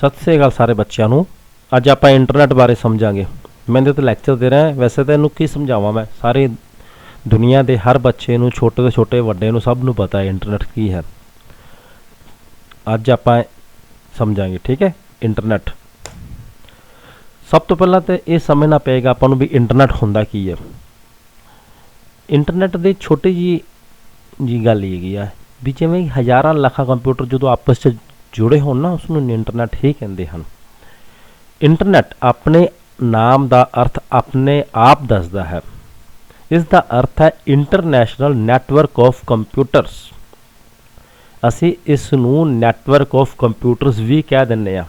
सत श्री अकाल सारे बच्चों ਨੂੰ ਅੱਜ ਆਪਾਂ ਇੰਟਰਨੈਟ ਬਾਰੇ ਸਮਝਾਂਗੇ। मैं तो लैक्चर दे रहा वैसे तो इनू की समझावा मैं सारी दुनिया के हर बच्चे नू छोटे तो छोटे वड्डे नू सब नू पता है इंटरनेट की है। अज आप समझांगे ठीक है। इंटरनेट सब तो पहला तो ये समझना पेगा अपन भी इंटरनेट होंदा की है। इंटरनेट की छोटी जी गल है भी जिवें हज़ारां लाखां कंप्यूटर जो आपस च जुड़े हो ना उसनूं इंटरनेट ही कहते हैं। इंटरनेट अपने नाम का अर्थ अपने आप दसदा है। इसका अर्थ है इंटरनेशनल नैटवर्क ऑफ कंप्यूटर्स। असी इसनूं नैटवर्क ऑफ कंप्यूटर्स भी कह दिंदे आ।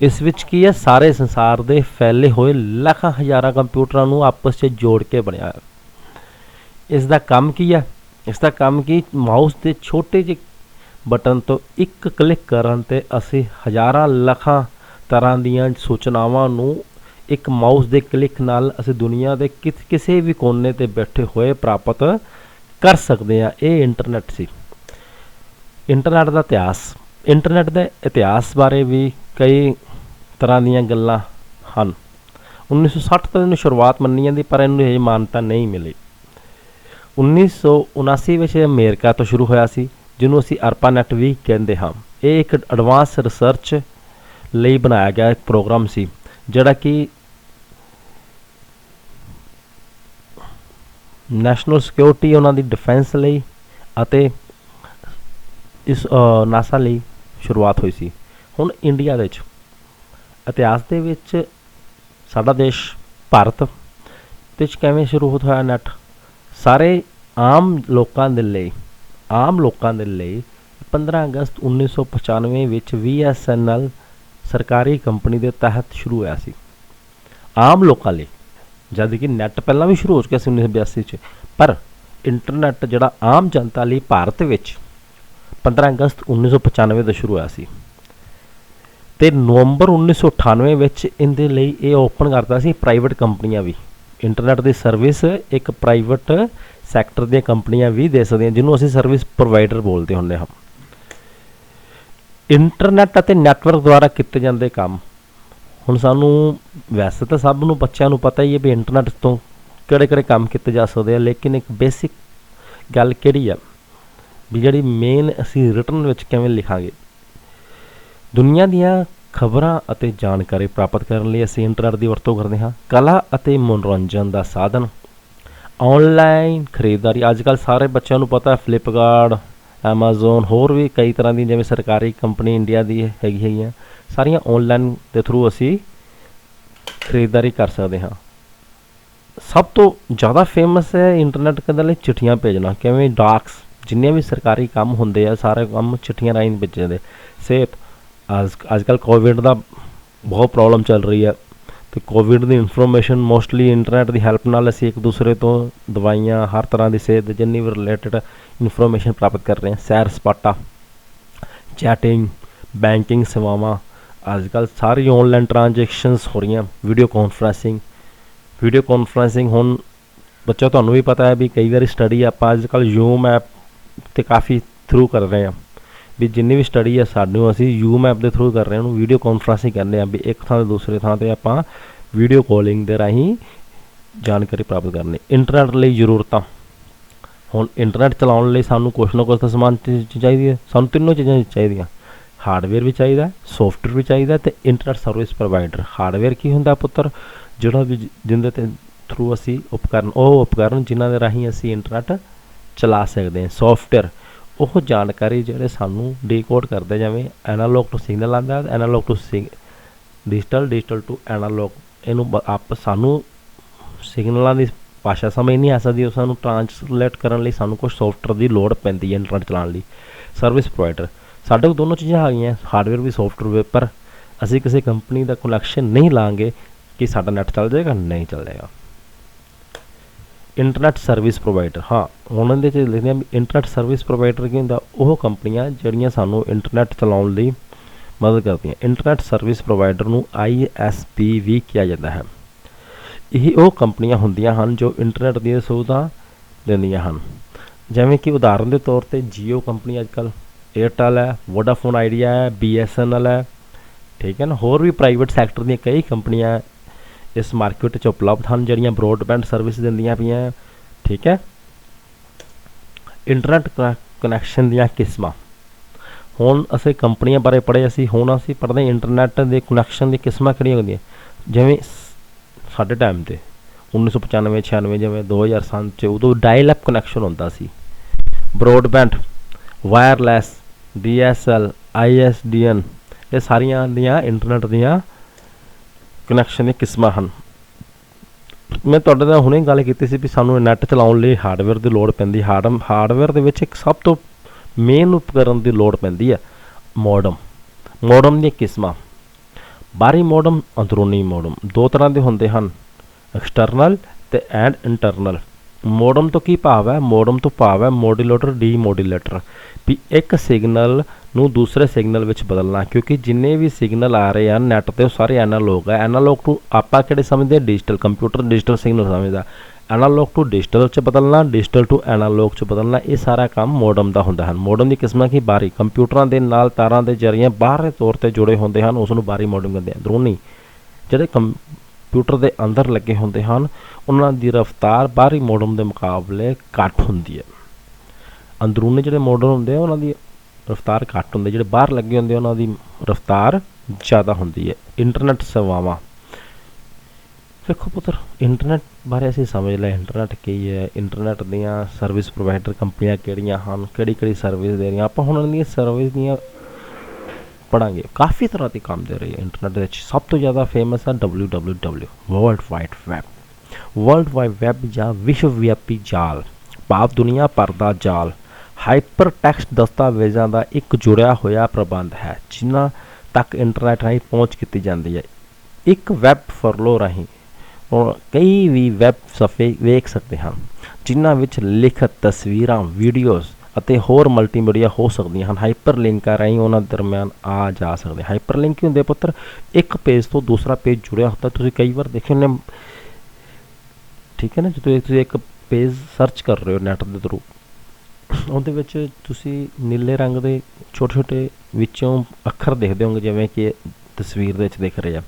इस विच की है सारे संसार दे फैले हुए लाखां हज़ारां कंप्यूटरां नूं आपस च जोड़ के बनया है। इसका काम की है? इसका काम की माउस के छोटे जे बटन तो एक क्लिक करन ते असी हज़ारां लाखां तरह दीयां सूचनावां नूं एक माउस के क्लिक नाल असी दुनिया के किसी भी कोने ते बैठे हुए प्राप्त कर सकते हैं। ये इंटरनेट सी। इंटरनेट का इतिहास, इंटरनेट के इतिहास बारे भी कई तरह दीयां गल्लां हन। 1960 तो इन्हूं शुरुआत मन्नी जाती पर इन्हूं ये मानता नहीं मिली। 1979 में अमेरिका तो शुरू होया सी जिन्हों असी ARPANET भी कहते हाँ। ये एक एडवांस रिसर्च ਲਈ बनाया गया एक प्रोग्राम सी ਜਿਹੜਾ कि नैशनल सिक्योरिटी उन्होंने डिफेंस ਲਈ ਅਤੇ इस नासा ਲਈ शुरुआत हुई सी। हुण इंडिया ਦੇ इतिहास ਦੇ ਵਿੱਚ ਸਾਡਾ देश भारत ਤੇ ਕਿਵੇਂ शुरू होया नैट सारे आम लोगों के लिए 15 अगस्त 1995 ਵਿੱਚ VSNL सरकारी कंपनी के तहत शुरू होया सी आम लोगों लिए। जद कि नैट पहला भी शुरू हो चुका 1982 पर इंटरनेट जोड़ा आम जनता लिए भारत विच 15 अगस्त 1995 तो शुरू होया सी ते नवंबर 1998 विच इहदे लई ये ओपन करता सी प्राइवेट कंपनियां भी इंटरनेट की सर्विस एक प्राइवेट सैक्टर दी कंपनियां भी दे सकदियां जिन्होंने असीं सर्विस प्रोवाइडर बोलते हुंदे हां। इंटरनेट और नैटवर्क द्वारा किए जाते काम हुण सानू वैसे तो सब नूं बच्चों नूं पता ही है भी इंटरनेट तो किहड़े काम किए जा सकते हैं, लेकिन एक बेसिक गल किहड़ी है भी जिहड़ी मेन असीं रिटन विच किवें लिखांगे। दुनिया दीयां खबरां अते जानकारी प्राप्त करने लई असीं इंटरनेट की वरतों करते हाँ। कला अते मनोरंजन का साधन, ऑनलाइन खरीददारी अजकल सारे बच्चों नूं पता है फ्लिपकार्ट एमाजोन होर भी कई तरह की जिवें सरकारी कंपनी इंडिया की हैगी सारियां ऑनलाइन के थ्रू असी खरीददारी कर सकते हाँ। सब तो ज़्यादा फेमस है इंटरनेट के चिट्ठियाँ भेजना। किवें डाक्स जिन्ने भी सरकारी काम होंदे आ सारे काम चिट्ठियाँ राहीं भेजे जाते। सेहत अजकल कोविड का बहुत प्रॉब्लम चल रही है तो कोविड की इन्फॉर्मेशन मोस्टली इंटरनेट की हैल्प नाल असीं एक दूसरे तो दवाइयाँ हर तरह की सेहत जिन्नी भी रिलेटेड इन्फॉर्मेशन प्राप्त कर रहे हैं। सैर सपाटा, चैटिंग, बैंकिंग सेवावां अजकल सारी ऑनलाइन ट्रांजैक्शनस हो रही हैं। वीडियो कॉन्फ्रेंसिंग हुण बच्चों तुहानूं भी पता है भी कई बार स्टडी आपां अजकल यूम ऐप ते काफ़ी थ्रू कर रहे हैं भी जिन्नी भी स्टडी है सानूं असीं यूम ऐप के थ्रू कर रहे हैं वीडियो कॉन्फ्रेंसिंग करने भी एक थां ते दूसरे थां ते आपां वीडियो कॉलिंग के राहीं जानकारी प्राप्त करनी। इंटरनेट लई जरूरतां हुण इंटरनेट चलाउण लई सानूं कुछ ना कुछ तो समान चीज़ चाहिए है। सानूं तीनों चीज़ां चाहिए, हार्डवेयर भी चाहिए, सॉफ्टवेयर भी चाहिए तो इंटरनेट सर्विस प्रोवाइडर। हार्डवेयर की हुंदा पुत्तर जिहड़ा भी जिंदे ते थ्रू असी उपकरण जिन्हां दे राहीं असी इंटरनेट चला सकते हैं। सॉफ्टवेयर वो जानकारी जिहड़े सानूं डीकोड करते जावें एनालॉग टू सिग्नल आंदा analog to digital to analog इहनूं आप सानूं सिग्नलों की भाषा समझ नहीं आ सकती सानूं ट्रांसलेट करने लई सानूं कुछ सॉफ्टवेयर की लोड़ पैंदी है इंटरनेट चलाउण लई। सर्विस प्रोवाइडर साडे कोल दोनों चीज़ां हैगियां हार्डवेयर भी सॉफ्टवेयर पर असीं किसी कंपनी का कनैक्शन नहीं लांगे कि साडा नैट चल जाएगा नहीं चल जाएगा। इंटरनेट सर्विस प्रोवाइडर हाँ हुण इहदे च लिखदे आ इंटरनेट सर्विस प्रोवाइडर की हुंदा वो कंपनियां जिहड़ियां सानूं इंटरनेट चलाउण लई मदद करदियां। इंटरनेट सर्विस प्रोवाइडर नूं ISP भी किया जाता है। यही वो कंपनियां होंदियां हन जो इंटरनेट दी सुविधा दिंदियां हन। जिवें कि उदाहरण के तौर पर जियो कंपनी अजकल एयरटेल है, वोडाफोन आइडिया है, BSNL है, ठीक है ना। होर भी प्राइवेट सैक्टर ਦੀਆਂ कई कंपनियां इस मार्केट 'ਚ उपलब्ध हैं ਜਿਹੜੀਆਂ ब्रॉडबैंड सर्विस ਦਿੰਦੀਆਂ ਪਈਆਂ। ठीक है। इंटरनेट कनैक्शन ਦੀਆਂ किस्मां, ਹੁਣ ਅਸੀਂ ਕੰਪਨੀਆਂ ਬਾਰੇ ਪੜ੍ਹੇ ਅਸੀਂ, ਹੁਣ ਅਸੀਂ ਪੜ੍ਹਦੇ ਇੰਟਰਨੈਟ ਦੇ ਕਨੈਕਸ਼ਨ ਦੀ ਕਿਸਮਾਂ ਕਿਹੜੀਆਂ ਹੁੰਦੀਆਂ। ਜਿਵੇਂ ਸਾਡੇ ਟਾਈਮ 'ਤੇ 1995 96 ਜਿਵੇਂ 2007 'ਚ ਉਦੋਂ ਡਾਇਲ ਅਪ ਕਨੈਕਸ਼ਨ ਹੁੰਦਾ ਸੀ। ਬਰੋਡਬੈਂਡ, ਵਾਇਰਲੈਸ, DSL, ISDN, ਇਹ ਸਾਰੀਆਂ ਦੀਆਂ ਇੰਟਰਨੈਟ ਦੀਆਂ ਕਨੈਕਸ਼ਨ ਦੀਆਂ ਕਿਸਮਾਂ ਹਨ। ਮੈਂ ਤੁਹਾਡੇ ਨਾਲ ਹੁਣੇ ਗੱਲ ਕੀਤੀ ਸੀ ਵੀ ਸਾਨੂੰ ਨੈੱਟ ਚਲਾਉਣ ਲਈ ਹਾਰਡਵੇਅਰ ਦੀ ਲੋੜ ਪੈਂਦੀ। ਹਾਰਡਵੇਅਰ ਦੇ ਵਿੱਚ ਇੱਕ ਸਭ ਤੋਂ ਮੇਨ ਉਪਕਰਨ ਦੀ ਲੋੜ ਪੈਂਦੀ ਹੈ ਮੋਡਮ। ਮੋਡਮ ਦੀਆਂ ਕਿਸਮਾਂ, ਬਾਹਰੀ ਮੋਡਮ, ਅੰਦਰੂਨੀ ਮੋਡਮ, ਦੋ ਤਰ੍ਹਾਂ ਦੇ ਹੁੰਦੇ ਹਨ, ਐਕਸਟਰਨਲ ਤੇ ਐਂਡ ਇੰਟਰਨਲ। ਮੋਡਮ ਤੋਂ ਕੀ ਭਾਵ ਹੈ? ਮੋਡਮ ਤੋਂ ਭਾਵ ਹੈ ਮੋਡੂਲੇਟਰ, ਡੀਮੋਡੂਲੇਟਰ, ਵੀ ਇੱਕ ਸਿਗਨਲ ਨੂੰ ਦੂਸਰੇ ਸਿਗਨਲ ਵਿੱਚ ਬਦਲਣਾ। ਕਿਉਂਕਿ ਜਿੰਨੇ ਵੀ ਸਿਗਨਲ ਆ ਰਹੇ ਹਨ ਨੈੱਟ 'ਤੇ ਉਹ ਸਾਰੇ ਐਨਾਲੋਗ ਹੈ। ਐਨਾਲੋਗ ਟੂ ਆਪਾਂ ਕਿਹੜੇ ਸਮਝਦੇ? ਡਿਜੀਟਲ। ਕੰਪਿਊਟਰ ਡਿਜੀਟਲ ਸਿਗਨਲ ਸਮਝਦਾ। ਐਨਾਲੋਗ ਟੂ ਡਿਜੀਟਲ 'ਚ ਬਦਲਣਾ, ਡਿਜੀਟਲ ਟੂ ਐਨਾਲੋਗ 'ਚ ਬਦਲਣਾ, ਇਹ ਸਾਰਾ ਕੰਮ ਮੋਡਮ ਦਾ ਹੁੰਦਾ ਹੈ। ਮੋਡਮ ਦੀ ਕਿਸਮਾਂ ਕੀ? ਬਾਹਰੀ, ਕੰਪਿਊਟਰਾਂ ਦੇ ਨਾਲ ਤਾਰਾਂ ਦੇ ਜ਼ਰੀਏ ਬਾਹਰੀ ਤੌਰ 'ਤੇ ਜੁੜੇ ਹੁੰਦੇ ਹਨ, ਉਸ ਨੂੰ ਬਾਹਰੀ ਮੋਡਮ ਕਹਿੰਦੇ ਹਨ। ਅੰਦਰੂਨੀ, ਜਿਹੜੇ ਕੰਪਿਊਟਰ ਦੇ ਅੰਦਰ ਲੱਗੇ ਹੁੰਦੇ ਹਨ ਉਹਨਾਂ ਦੀ ਰਫ਼ਤਾਰ ਬਾਹਰੀ ਮੋਡਮ ਦੇ ਮੁਕਾਬਲੇ ਘੱਟ ਹੁੰਦੀ ਹੈ। ਅੰਦਰੂਨੀ ਜਿਹੜੇ ਮੋਡਮ ਹੁੰਦੇ ਆ ਉਹਨਾਂ ਦੀ ਰਫ਼ਤਾਰ ਘੱਟ ਹੁੰਦੀ, ਜਿਹੜੇ ਬਾਹਰ ਲੱਗੇ ਹੁੰਦੇ ਉਹਨਾਂ ਦੀ ਰਫ਼ਤਾਰ ਜ਼ਿਆਦਾ ਹੁੰਦੀ ਹੈ। ਇੰਟਰਨੈਟ ਸੇਵਾਵਾਂ, ਵੇਖੋ ਪੁੱਤਰ ਇੰਟਰਨੈਟ ਬਾਰੇ ਅਸੀਂ ਸਮਝ ਲਿਆ ਇੰਟਰਨੈਟ ਕੀ ਹੈ, ਇੰਟਰਨੈਟ ਦੀਆਂ ਸਰਵਿਸ ਪ੍ਰੋਵਾਈਡਰ ਕੰਪਨੀਆਂ ਕਿਹੜੀਆਂ ਹਨ, ਕਿਹੜੀ ਕਿਹੜੀ ਸਰਵਿਸ ਦੇ ਰਹੀਆਂ। ਆਪਾਂ ਹੁਣ ਉਹਨਾਂ ਦੀਆਂ ਸਰਵਿਸ ਦੀਆਂ ਪੜ੍ਹਾਂਗੇ। ਕਾਫੀ ਤਰ੍ਹਾਂ ਦੇ ਕੰਮ ਦੇ ਰਹੀ ਹੈ ਇੰਟਰਨੈਟ ਦੇ ਵਿੱਚ। ਸਭ ਤੋਂ ਜ਼ਿਆਦਾ ਫੇਮਸ ਹੈ WWW, world wide web. World wide web ਜਾਂ ਵਿਸ਼ਵ ਵਿਆਪੀ ਜਾਲ, ਭਾਵ ਦੁਨੀਆ ਭਰ ਦਾ ਜਾਲ, ਹਾਈਪਰ ਟੈਕਸਟ ਦਸਤਾਵੇਜ਼ਾਂ ਦਾ ਇੱਕ ਜੁੜਿਆ ਹੋਇਆ ਪ੍ਰਬੰਧ ਹੈ ਜਿਨ੍ਹਾਂ ਤੱਕ ਇੰਟਰਨੈਟ ਰਾਹੀਂ ਪਹੁੰਚ ਕੀਤੀ ਜਾਂਦੀ ਹੈ। ਇੱਕ ਵੈਬ ਫਰਲੋ ਰਾਹੀਂ ਕਈ ਵੀ ਵੈਬ ਸਫੇ ਵੇਖ ਸਕਦੇ ਹਨ ਜਿਨ੍ਹਾਂ ਵਿੱਚ ਲਿਖਤ, ਤਸਵੀਰਾਂ, ਵੀਡੀਓਜ਼ ਅਤੇ ਹੋਰ ਮਲਟੀਮੀਡੀਆ ਹੋ ਸਕਦੀਆਂ ਹਨ। ਹਾਈਪਰ ਲਿੰਕਾਂ ਰਾਹੀਂ ਉਹਨਾਂ ਦਰਮਿਆਨ ਆ ਜਾ ਸਕਦੇ। ਹਾਈਪਰ ਲਿੰਕ ਕੀ ਹੁੰਦੇ ਪੁੱਤਰ? ਇੱਕ ਪੇਜ ਤੋਂ ਦੂਸਰਾ ਪੇਜ ਜੁੜਿਆ ਹੁੰਦਾ। ਤੁਸੀਂ ਕਈ ਵਾਰ ਦੇਖੇ ਨੇ, ਠੀਕ ਹੈ ਨਾ, ਜਦੋਂ ਤੁਸੀਂ ਇੱਕ ਪੇਜ ਸਰਚ ਕਰ ਰਹੇ ਹੋ ਨੈੱਟ ਦੇ ਥਰੂ, ਉਹਦੇ ਵਿੱਚ ਤੁਸੀਂ ਨੀਲੇ ਰੰਗ ਦੇ ਛੋਟੇ ਛੋਟੇ ਵਿੱਚੋਂ ਅੱਖਰ ਦੇਖਦੇ ਹੋਗੇ ਜਿਵੇਂ ਕਿ ਤਸਵੀਰ ਦੇ ਵਿੱਚ ਦਿਖ ਰਹੇ ਆ।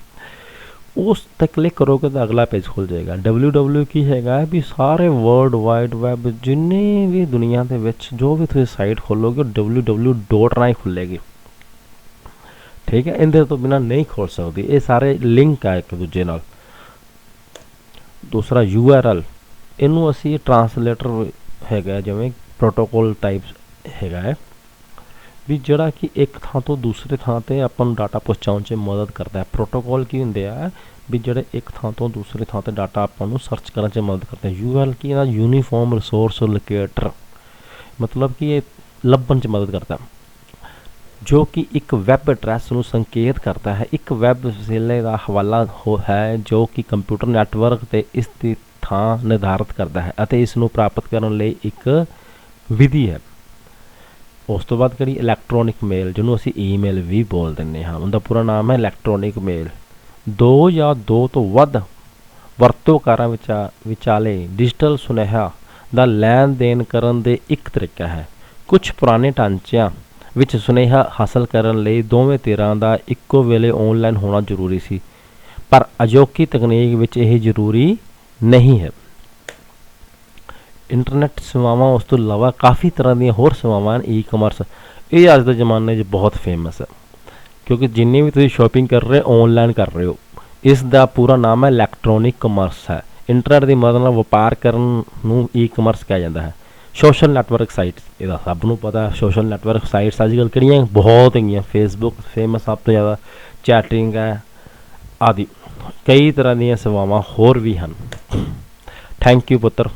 ਉਸ 'ਤੇ ਕਲਿੱਕ ਕਰੋਗੇ ਤਾਂ ਅਗਲਾ ਪੇਜ ਖੁੱਲ੍ਹ ਜਾਏਗਾ। WWW ਕੀ ਹੈਗਾ ਵੀ ਸਾਰੇ ਵਰਲਡ ਵਾਈਡ ਵੈਬ ਜਿੰਨੇ ਵੀ ਦੁਨੀਆ ਦੇ ਵਿੱਚ ਜੋ ਵੀ ਤੁਸੀਂ ਸਾਈਟ ਖੋਲੋਗੇ ਉਹ WWW ਡੋਟ ਰਾਹੀਂ ਖੁੱਲ੍ਹੇਗੀ। ਠੀਕ ਹੈ, ਇਹਦੇ ਤੋਂ ਬਿਨਾਂ ਨਹੀਂ ਖੋਲ੍ਹ ਸਕਦੀ। ਇਹ ਸਾਰੇ ਲਿੰਕ ਆ ਇੱਕ ਦੂਜੇ ਨਾਲ। ਦੂਸਰਾ URL, ਇਹਨੂੰ ਅਸੀਂ ਟਰਾਂਸਲੇਟਰ ਹੈਗਾ ਜਿਵੇਂ ਪ੍ਰੋਟੋਕੋਲ ਟਾਈਪ ਹੈਗਾ ਹੈ ਵੀ ਜਿਹੜਾ ਕਿ ਇੱਕ ਥਾਂ ਤੋਂ ਦੂਸਰੇ ਥਾਂ 'ਤੇ ਆਪਾਂ ਨੂੰ ਡਾਟਾ ਪਹੁੰਚਾਉਣ 'ਚ ਮਦਦ ਕਰਦਾ ਹੈ। ਪ੍ਰੋਟੋਕੋਲ ਕੀ ਹੁੰਦੇ ਆ ਵੀ ਜਿਹੜੇ ਇੱਕ ਥਾਂ ਤੋਂ ਦੂਸਰੇ ਥਾਂ 'ਤੇ ਡਾਟਾ ਆਪਾਂ ਨੂੰ ਸਰਚ ਕਰਨ 'ਚ ਮਦਦ ਕਰਦੇ। URL ਕੀ ਇਹਦਾ? ਯੂਨੀਫਾਰਮ ਰਿਸੋਰਸ ਲੋਕੇਟਰ, ਮਤਲਬ ਕਿ ਇਹ ਲੱਭਣ 'ਚ ਮਦਦ ਕਰਦਾ, ਜੋ ਕਿ ਇੱਕ ਵੈਬ ਐਡਰੈਸ ਨੂੰ ਸੰਕੇਤ ਕਰਦਾ ਹੈ। ਇੱਕ ਵੈਬ ਵਸੀਲੇ ਦਾ ਹਵਾਲਾ ਹੈ ਜੋ ਕਿ ਕੰਪਿਊਟਰ ਨੈਟਵਰਕ 'ਤੇ ਇਸ ਦੀ ਥਾਂ ਨਿਰਧਾਰਤ ਕਰਦਾ ਹੈ ਅਤੇ ਇਸ ਨੂੰ ਪ੍ਰਾਪਤ ਕਰਨ ਲਈ ਇੱਕ ਵਿਧੀ ਹੈ। ਉਸ ਤੋਂ ਬਾਅਦ ਕਿਹੜੀ? ਇਲੈਕਟ੍ਰੋਨਿਕ ਮੇਲ, ਜਿਹਨੂੰ ਅਸੀਂ ਈਮੇਲ ਵੀ ਬੋਲ ਦਿੰਦੇ ਹਾਂ। ਉਹਦਾ ਪੂਰਾ ਨਾਮ ਹੈ ਇਲੈਕਟ੍ਰੋਨਿਕ ਮੇਲ। ਦੋ ਜਾਂ ਦੋ ਤੋਂ ਵੱਧ ਵਰਤੋਂਕਾਰਾਂ ਵਿਚਾਲੇ ਡਿਜੀਟਲ ਸੁਨੇਹਾ ਦਾ ਲੈਣ ਦੇਣ ਕਰਨ ਦੇ ਇੱਕ ਤਰੀਕਾ ਹੈ। ਕੁਝ ਪੁਰਾਣੇ ਢਾਂਚਿਆਂ ਵਿੱਚ ਸੁਨੇਹਾ ਹਾਸਲ ਕਰਨ ਲਈ ਦੋਵੇਂ ਧਿਰਾਂ ਦਾ ਇੱਕੋ ਵੇਲੇ ਆਨਲਾਈਨ ਹੋਣਾ ਜ਼ਰੂਰੀ ਸੀ, ਪਰ ਅਜੋਕੀ ਤਕਨੀਕ ਵਿੱਚ ਇਹ ਜ਼ਰੂਰੀ ਨਹੀਂ ਹੈ। ਇੰਟਰਨੈਟ ਸੇਵਾਵਾਂ ਉਸ ਤੋਂ ਇਲਾਵਾ ਕਾਫੀ ਤਰ੍ਹਾਂ ਦੀਆਂ ਹੋਰ ਸੇਵਾਵਾਂ ਹਨ। ਈ-ਕਮਰਸ, ਇਹ ਅੱਜ ਦੇ ਜ਼ਮਾਨੇ 'ਚ ਬਹੁਤ ਫੇਮਸ ਹੈ ਕਿਉਂਕਿ ਜਿੰਨੀ ਵੀ ਤੁਸੀਂ ਸ਼ੋਪਿੰਗ ਕਰ ਰਹੇ ਹੋ ਆਨਲਾਈਨ ਕਰ ਰਹੇ ਹੋ। ਇਸ ਦਾ ਪੂਰਾ ਨਾਮ ਹੈ ਇਲੈਕਟ੍ਰੋਨਿਕ ਕਮਰਸ ਹੈ। ਇੰਟਰਨੈਟ ਦੀ ਮਦਦ ਨਾਲ ਵਪਾਰ ਕਰਨ ਨੂੰ ਈ-ਕਮਰਸ ਕਿਹਾ ਜਾਂਦਾ ਹੈ। ਸੋਸ਼ਲ ਨੈਟਵਰਕ ਸਾਈਟਸ, ਇਹਦਾ ਸਭ ਨੂੰ ਪਤਾ। ਸੋਸ਼ਲ ਨੈਟਵਰਕ ਸਾਈਟਸ ਅੱਜ ਕੱਲ੍ਹ ਕਿਹੜੀਆਂ? ਬਹੁਤ ਹੈਗੀਆਂ। ਫੇਸਬੁੱਕ ਫੇਮਸ ਸਭ ਤੋਂ ਜ਼ਿਆਦਾ, ਚੈਟਿੰਗ ਹੈ ਆਦਿ। ਕਈ ਤਰ੍ਹਾਂ ਦੀਆਂ ਸੇਵਾਵਾਂ ਹੋਰ ਵੀ ਹਨ। ਥੈਂਕ ਯੂ ਪੁੱਤਰ।